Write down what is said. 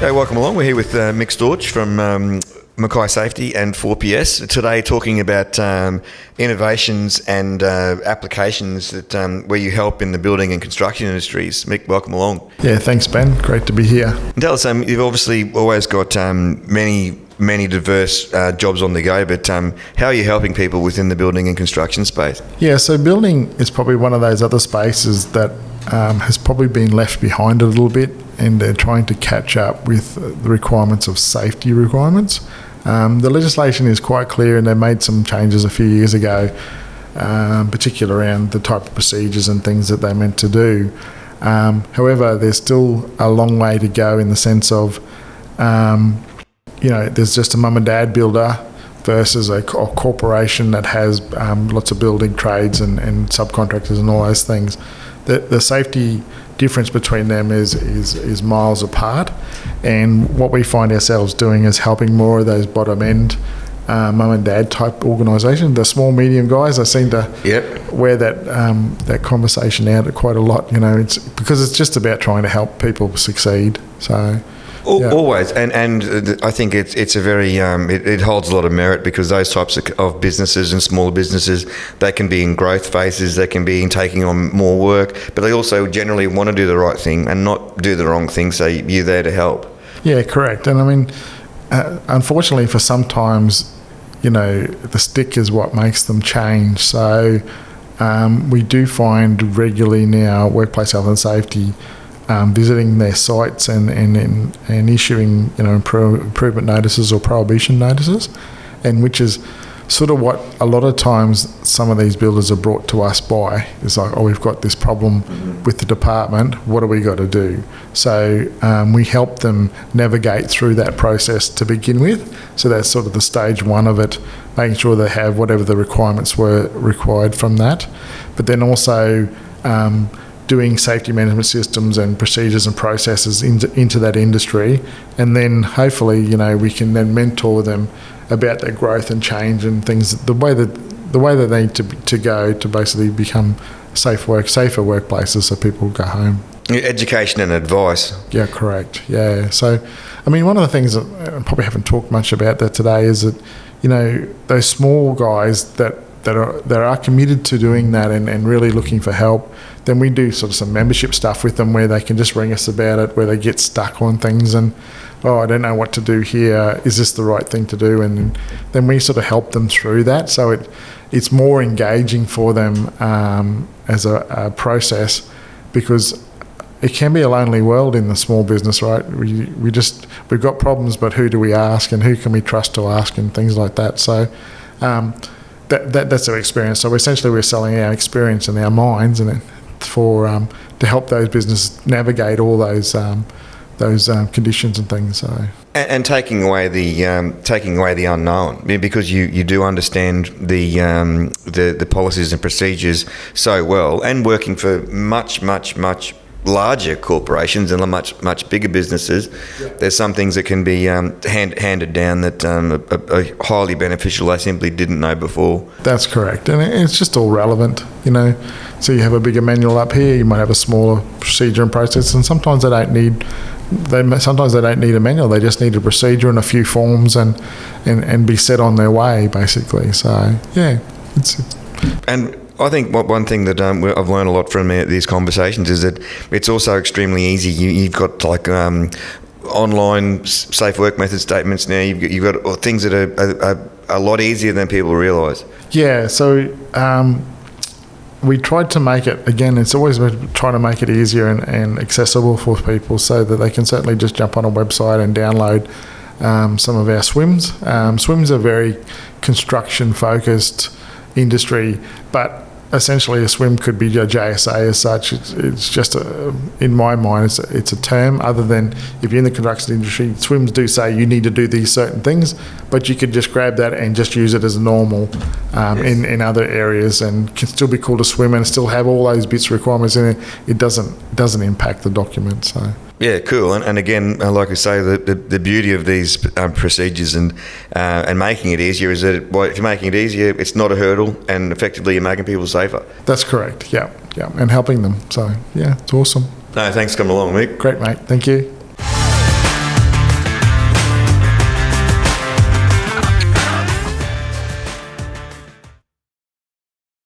Hey, welcome along. We're here with Mick Storch from Mackay Safety and 4PS today, talking about innovations and applications that where you help in the building and construction industries. Mick, welcome along. Yeah, thanks, Ben. Great to be here. And tell us, you've obviously always got many diverse jobs on the go, but how are you helping people within the building and construction space? Yeah, so building is probably one of those other spaces that has probably been left behind a little bit, and they're trying to catch up with the requirements of safety requirements. The legislation is quite clear, and they made some changes a few years ago, particularly around the type of procedures and things that they're meant to do. However, there's still a long way to go in the sense of, there's just a mum and dad builder versus a corporation that has lots of building trades and subcontractors and all those things. The safety difference between them is miles apart, and what we find ourselves doing is helping more of those bottom end mum and dad type organisations. The small medium guys, I seem to wear that conversation out quite a lot. It's because it's just about trying to help people succeed. So. Yeah. Always, and I think it's a very it holds a lot of merit, because those types of businesses and smaller businesses, they can be in growth phases, they can be in taking on more work, but they also generally want to do the right thing and not do the wrong thing. So you're there to help. Yeah, correct. And I mean, unfortunately, for sometimes, the stick is what makes them change. So we do find regularly now workplace health and safety. Visiting their sites and issuing improvement notices or prohibition notices, and which is sort of what a lot of times some of these builders are brought to us by. It's like, we've got this problem with the department, what do we got to do? So we help them navigate through that process to begin with. So that's sort of the stage one of it, making sure they have whatever the requirements were required from that. But then also doing safety management systems and procedures and processes into that industry, and then hopefully we can then mentor them about their growth and change and things, the way that they need to go to basically become safer workplaces so people go home. Education and advice. Yeah, correct. Yeah. So, I mean, one of the things that I probably haven't talked much about that today is that those small guys that are committed to doing that and really looking for help, then we do sort of some membership stuff with them where they can just ring us about it, where they get stuck on things and, I don't know what to do here, is this the right thing to do? And then we sort of help them through that. So it's more engaging for them as a process, because it can be a lonely world in the small business, right? We've got problems, but who do we ask and who can we trust to ask and things like that. So that's our experience. So essentially we're selling our experience and our minds and to help those businesses navigate all those conditions and things. So and taking away the unknown, because you do understand the policies and procedures so well, and working for much larger corporations and much bigger businesses. There's some things that can be handed down that are highly beneficial they simply didn't know before. That's correct, and it's just all relevant, So you have a bigger manual up here, you might have a smaller procedure and process, and sometimes they don't need a manual, they just need a procedure and a few forms and be set on their way, basically. So yeah, and I think one thing that I've learned a lot from these conversations is that it's also extremely easy. You've got like online safe work method statements now. You've got things that are a lot easier than people realise. Yeah, so we tried to make it, again, it's always about trying to make it easier and accessible for people so that they can certainly just jump on a website and download some of our swims. Swims are very construction-focused industry, but essentially a swim could be a JSA as such. It's just in my mind it's a term, other than if you're in the construction industry, swims do say you need to do these certain things, but you could just grab that and just use it as normal in other areas, and can still be called a swim and still have all those bits requirements in it. It doesn't impact the document. So yeah, cool. And again, like I say, the beauty of these procedures and making it easier is that if you're making it easier, it's not a hurdle, and effectively you're making people safer. That's correct. Yeah, and helping them. So yeah, it's awesome. No, thanks for coming along, Mick. Great, mate. Thank you.